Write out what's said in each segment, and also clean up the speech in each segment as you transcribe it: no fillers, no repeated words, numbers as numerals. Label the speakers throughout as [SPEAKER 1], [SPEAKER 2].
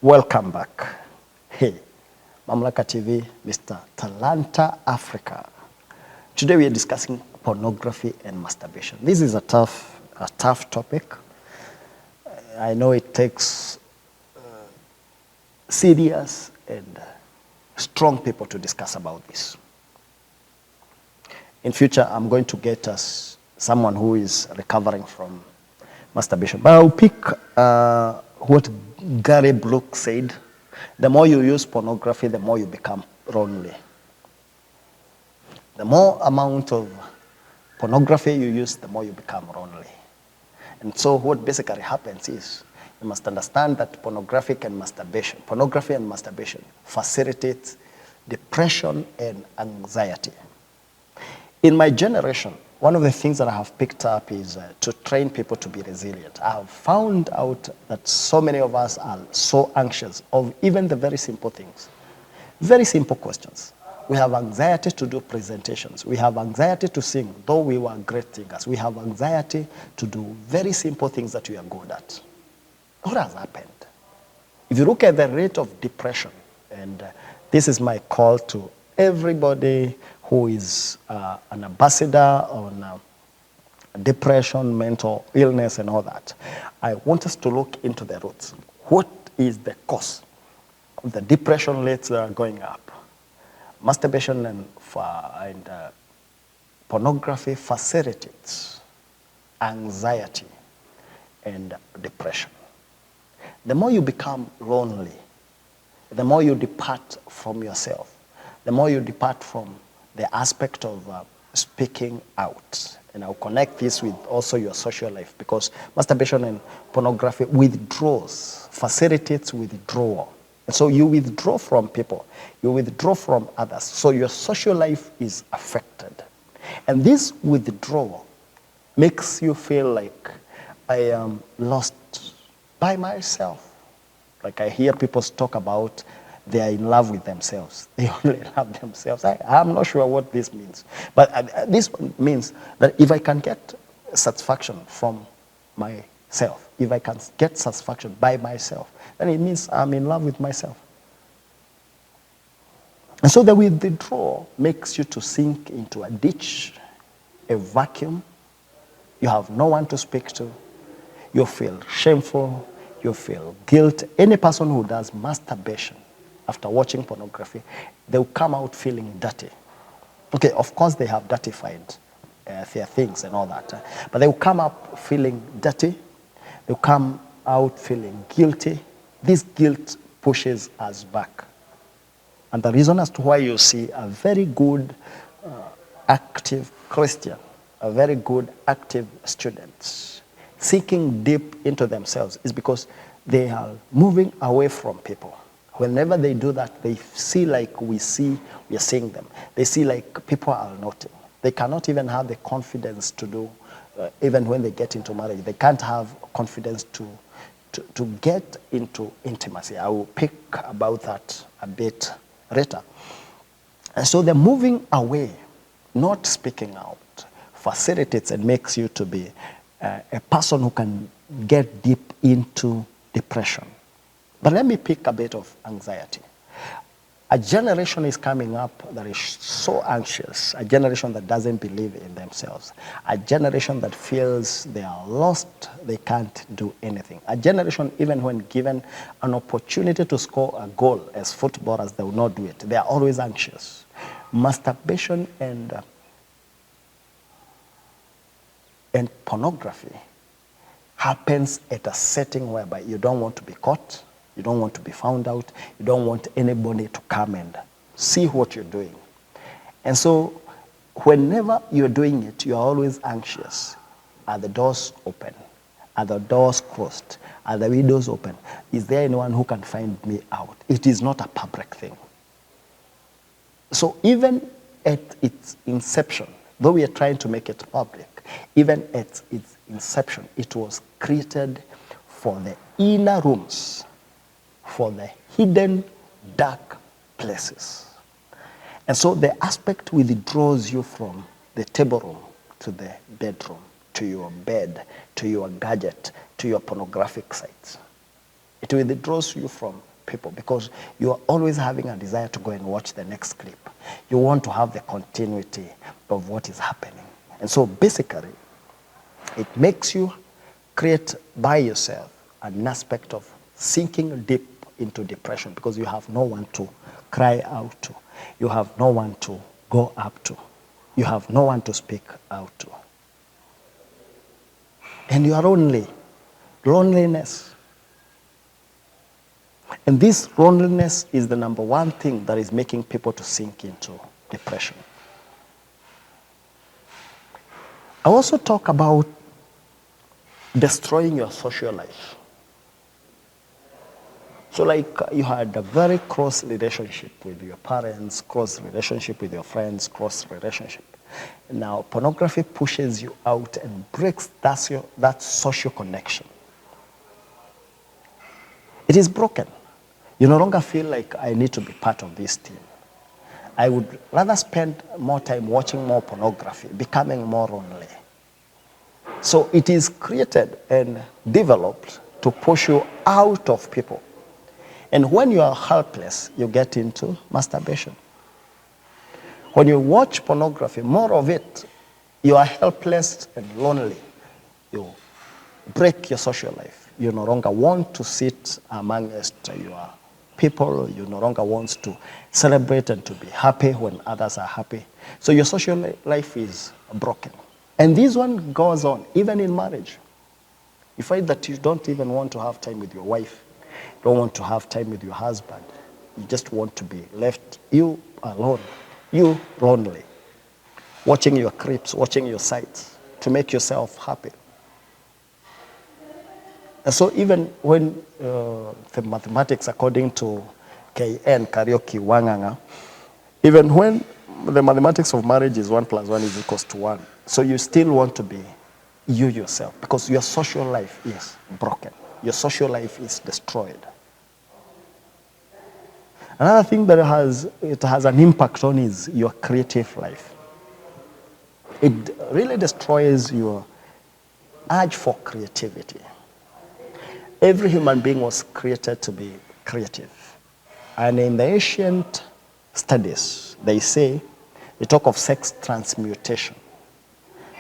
[SPEAKER 1] Welcome back. Hey, Mamlaka TV, Mr. Talanta Africa. Today we are discussing pornography and masturbation. This is a tough topic. I know it takes serious and strong people to discuss about this. In future, I'm going to get us someone who is recovering from masturbation. But I'll pick what Gary Block said. The more you use pornography, the more you become lonely. The more amount of pornography you use, the more you become lonely. And so what basically happens is, you must understand that pornography and masturbation facilitates depression and anxiety. In my generation, one of the things that I have picked up is to train people to be resilient. I have found out that so many of us are so anxious of even the very simple things. Very simple questions. We have anxiety to do presentations. We have anxiety to sing, though we were great singers. We have anxiety to do very simple things that we are good at. What has happened? If you look at the rate of depression, and this is my call to everybody who is an ambassador on depression, mental illness, and all that. I want us to look into the roots. What is the cause of the depression rates that are going up? Masturbation and pornography facilitates anxiety and depression. The more you become lonely, the more you depart from yourself, the more you depart from the aspect of speaking out. And I'll connect this with also your social life, because masturbation and pornography facilitates withdrawal. And so you withdraw from people, you withdraw from others. So your social life is affected. And this withdrawal makes you feel like I am lost by myself. Like I hear people talk about they are in love with themselves. They only love themselves. I'm not sure what this means. But this means that if I can get satisfaction from myself, if I can get satisfaction by myself, then it means I'm in love with myself. And so the withdrawal makes you to sink into a ditch, a vacuum. You have no one to speak to. You feel shameful. You feel guilt. Any person who does masturbation after watching pornography, they'll come out feeling dirty. Okay, of course they have dirtified their things and all that, but they'll come up feeling dirty. They'll come out feeling guilty. This guilt pushes us back. And the reason as to why you see a very good, active Christian, a very good, active student, seeking deep into themselves is because they are moving away from people. Whenever they do that, they see like we are seeing them. They see like people are noting. They cannot even have the confidence to do, even when they get into marriage, they can't have confidence to get into intimacy. I will pick about that a bit later. And so the moving away, not speaking out, facilitates and makes you to be a person who can get deep into depression. But let me pick a bit of anxiety. A generation is coming up that is so anxious, a generation that doesn't believe in themselves, a generation that feels they are lost, they can't do anything. A generation, even when given an opportunity to score a goal as footballers, they will not do it. They are always anxious. Masturbation and pornography happens at a setting whereby you don't want to be caught, you don't want to be found out, you don't want anybody to come and see what you're doing. And so whenever you're doing it, you're always anxious. Are the doors open? Are the doors closed? Are the windows open? Is there anyone who can find me out? It is not a public thing. So even at its inception, though we are trying to make it public, even at its inception, it was created for the inner rooms, for the hidden dark places. And so the aspect withdraws you from the table room to the bedroom, to your bed, to your gadget, to your pornographic sites. It withdraws you from people because you are always having a desire to go and watch the next clip. You want to have the continuity of what is happening. And so basically, it makes you create by yourself an aspect of sinking deep into depression because you have no one to cry out to. You have no one to go up to. You have no one to speak out to. And you are lonely. Loneliness. And this loneliness is the number one thing that is making people to sink into depression. I also talk about destroying your social life. So like you had a very close relationship with your parents, close relationship with your friends, close relationship. Now pornography pushes you out and breaks that social connection. It is broken. You no longer feel like I need to be part of this team. I would rather spend more time watching more pornography, becoming more lonely. So it is created and developed to push you out of people. And when you are helpless, you get into masturbation. When you watch pornography, more of it, you are helpless and lonely. You break your social life. You no longer want to sit amongst your people. You no longer want to celebrate and to be happy when others are happy. So your social life is broken. And this one goes on, even in marriage. You find that you don't even want to have time with your wife. You don't want to have time with your husband. You just want to be left, you alone, you lonely, watching your clips, watching your sites to make yourself happy. And so even when the mathematics, according to KN, Karaoke, Wanganga, even when the mathematics of marriage is 1 + 1 is equals to 1, so you still want to be you yourself because your social life is broken. Your social life is destroyed. Another thing that it has an impact on is your creative life. It really destroys your urge for creativity. Every human being was created to be creative. And in the ancient studies, they talk of sex transmutation.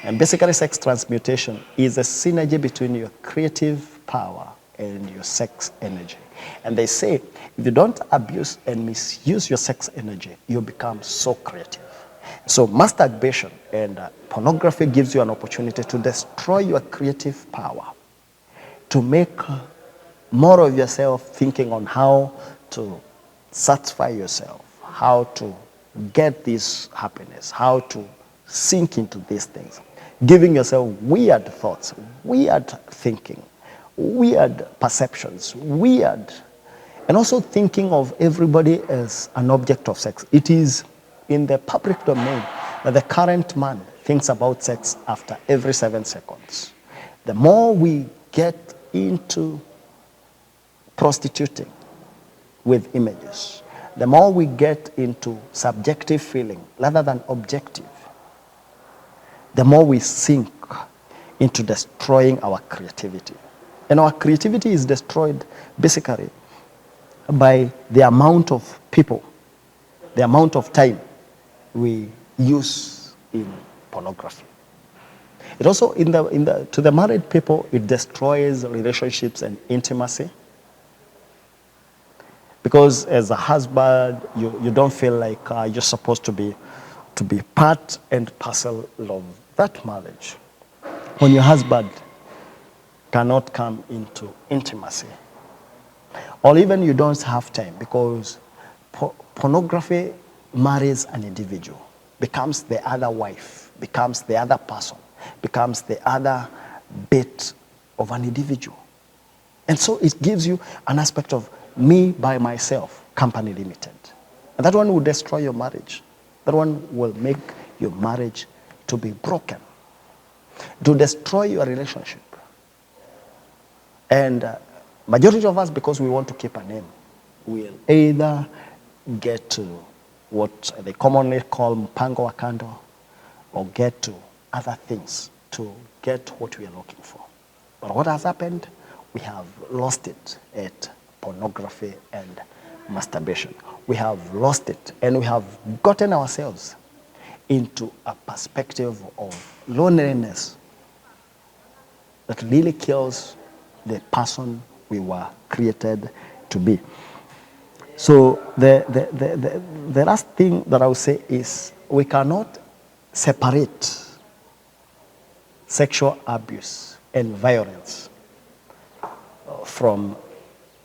[SPEAKER 1] And basically sex transmutation is a synergy between your creative power and your sex energy. And they say, if you don't abuse and misuse your sex energy, you become so creative. So masturbation and pornography gives you an opportunity to destroy your creative power, to make more of yourself thinking on how to satisfy yourself, how to get this happiness, how to sink into these things, giving yourself weird thoughts, weird thinking, weird perceptions, and also thinking of everybody as an object of sex. It is in the public domain that the current man thinks about sex after every 7 seconds. The more we get into prostituting with images, the more we get into subjective feeling rather than objective, the more we sink into destroying our creativity. And our creativity is destroyed basically by the amount of people, the amount of time we use in pornography. It also, to the married people, it destroys relationships and intimacy. Because as a husband, you don't feel like you're supposed to be part and parcel of that marriage. When your husband cannot come into intimacy, or even you don't have time, because pornography marries an individual, becomes the other wife, becomes the other person, becomes the other bit of an individual. And so it gives you an aspect of me by myself, company limited. And that one will destroy your marriage. That one will make your marriage to be broken, to destroy your relationship. And majority of us, because we want to keep a name, will either get to what they commonly call mpango wa kando, or get to other things to get what we are looking for. But what has happened? We have lost it at pornography and masturbation. We have lost it, and we have gotten ourselves into a perspective of loneliness that really kills the person we were created to be. So the last thing that I would say is we cannot separate sexual abuse and violence from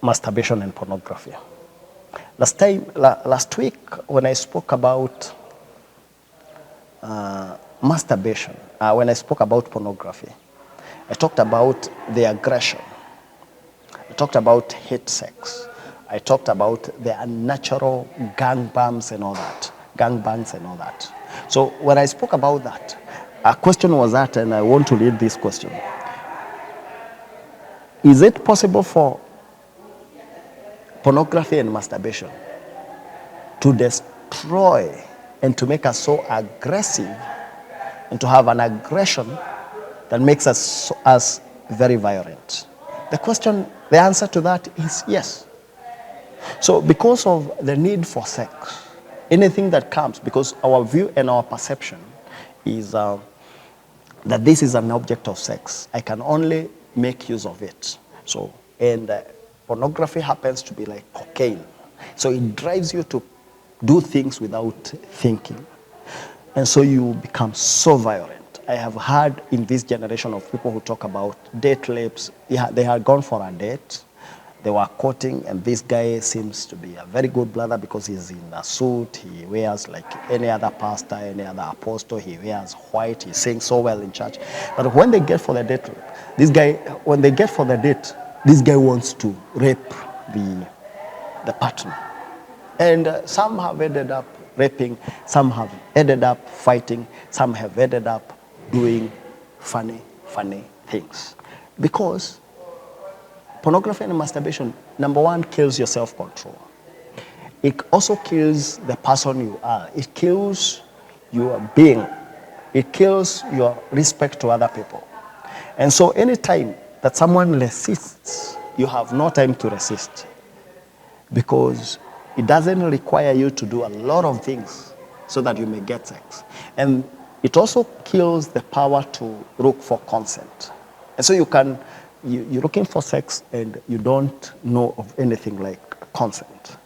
[SPEAKER 1] masturbation and pornography. Last week, when I spoke about masturbation, when I spoke about pornography, I talked about the aggression. I talked about hate sex. I talked about the unnatural gangbangs and all that. So when I spoke about that, a question was that, and I want to read this question. Is it possible for pornography and masturbation to destroy and to make us so aggressive and to have an aggression that makes us very violent? The answer to that is yes. So because of the need for sex, anything that comes, because our view and our perception is that this is an object of sex, I can only make use of it. So, and pornography happens to be like cocaine. So it drives you to do things without thinking. And so you become so violent. I have heard in this generation of people who talk about date rapes. They had gone for a date. They were courting, and this guy seems to be a very good brother because he's in a suit. He wears like any other pastor, any other apostle. He wears white. He sings so well in church. But when they get for the date, this guy wants to rape the partner. And some have ended up raping, some have ended up fighting, some have ended up doing funny things. Because pornography and masturbation, number one, kills your self-control. It also kills the person you are. It kills your being. It kills your respect to other people. And so anytime that someone resists, you have no time to resist. Because it doesn't require you to do a lot of things so that you may get sex. And it also kills the power to look for consent. And so you're looking for sex and you don't know of anything like consent.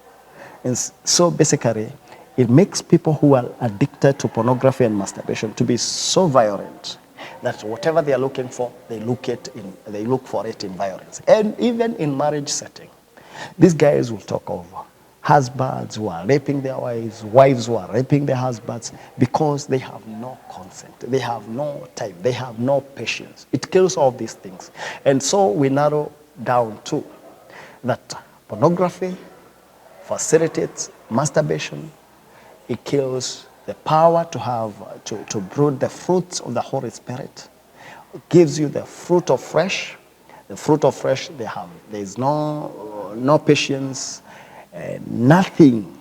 [SPEAKER 1] And so basically, it makes people who are addicted to pornography and masturbation to be so violent that whatever they are looking for, they look for it in violence. And even in marriage setting, these guys will talk of husbands who are raping their wives who are raping their husbands, because they have no consent, they have no time, they have no patience. It kills all these things. And so we narrow down to that pornography facilitates masturbation. It kills the power to have to brood the fruits of the Holy Spirit. It gives you the fruit of flesh. The fruit of flesh, there is no patience, nothing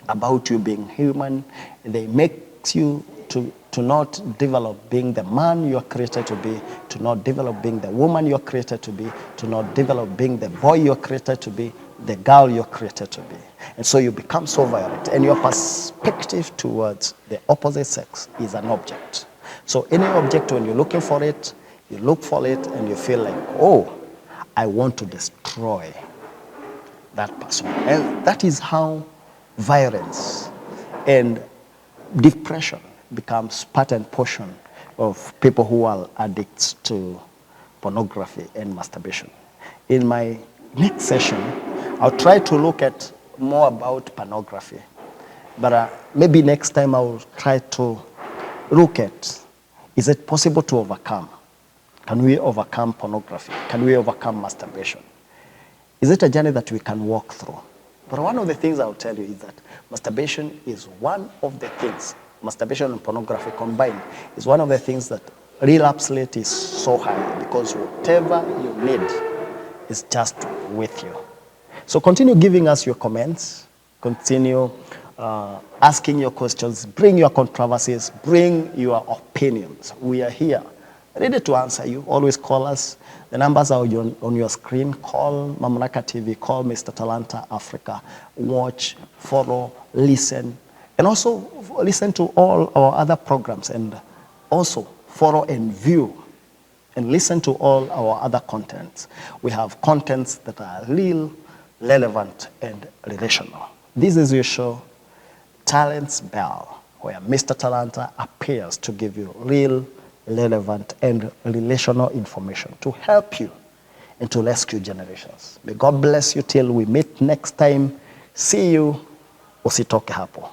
[SPEAKER 1] about you being human. They make you to not develop being the man you are created to be, to not develop being the woman you are created to be, to not develop being the boy you are created to be, the girl you are created to be. And so you become so violent, and your perspective towards the opposite sex is an object. So any object, when you're looking for it, you look for it and you feel like, oh, I want to destroy that person. And that is how violence and depression becomes part and portion of people who are addicts to pornography and masturbation. In my next session, I'll try to look at more about pornography. But maybe next time I'll try to look at, is it possible to overcome? Can we overcome pornography? Can we overcome masturbation? Is it a journey that we can walk through? But one of the things I'll tell you is that masturbation is one of the things, masturbation and pornography combined, is one of the things that relapse rate is so high, because whatever you need is just with you. So continue giving us your comments, continue asking your questions, bring your controversies, bring your opinions. We are here ready to answer you. Always call us. The numbers are on your screen. Call Mamlaka TV, call Mr. Talanta Africa. Watch, follow, listen, and also listen to all our other programs, and also follow and view and listen to all our other contents. We have contents that are real, relevant, and relational. This is your show, Talent's Bell, where Mr. Talanta appears to give you real, relevant, and relational information to help you and to rescue generations. May God bless you till we meet next time. See you. Usitoke hapo.